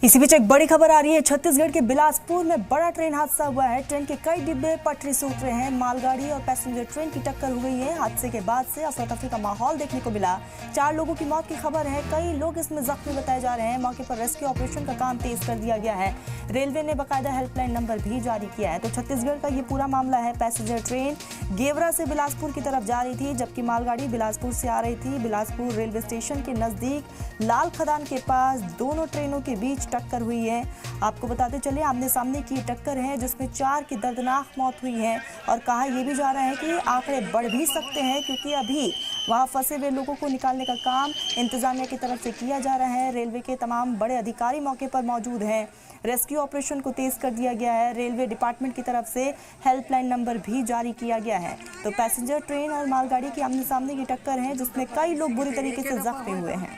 इसी बीच एक बड़ी खबर आ रही है। छत्तीसगढ़ के बिलासपुर में बड़ा ट्रेन हादसा हुआ है। ट्रेन के कई डिब्बे पटरी से उतरे हैं। मालगाड़ी और पैसेंजर ट्रेन की टक्कर हो गई है। हादसे के बाद से अफरा तफरी का माहौल देखने को मिला। 4 लोगों की मौत की खबर है, कई लोग इसमें जख्मी बताए जा रहे हैं। मौके पर रेस्क्यू ऑपरेशन का काम तेज कर दिया गया है। रेलवे ने बाकायदा हेल्पलाइन नंबर भी जारी किया है। तो छत्तीसगढ़ का ये पूरा मामला है। पैसेंजर ट्रेन गेवरा से बिलासपुर की तरफ जा रही थी, जबकि मालगाड़ी बिलासपुर से आ रही थी। बिलासपुर रेलवे स्टेशन के नजदीक लाल खदान के पास दोनों ट्रेनों के बीच टक्कर हुई है। आपको बताते चले, आमने सामने की टक्कर है जिसमें 4 की दर्दनाक मौत हुई है। और कहा यह भी जा रहा है कि आंकड़े बढ़ भी सकते हैं, क्योंकि अभी वहां फंसे हुए लोगों को निकालने का काम इंतजामिया की तरफ से किया जा रहा है। रेलवे के तमाम बड़े अधिकारी मौके पर मौजूद हैं। रेस्क्यू ऑपरेशन को तेज कर दिया गया है। रेलवे डिपार्टमेंट की तरफ से हेल्पलाइन नंबर भी जारी किया गया है। तो पैसेंजर ट्रेन और मालगाड़ी की आमने सामने की टक्कर है जिसमें कई लोग बुरी तरीके से जख्मी हुए हैं।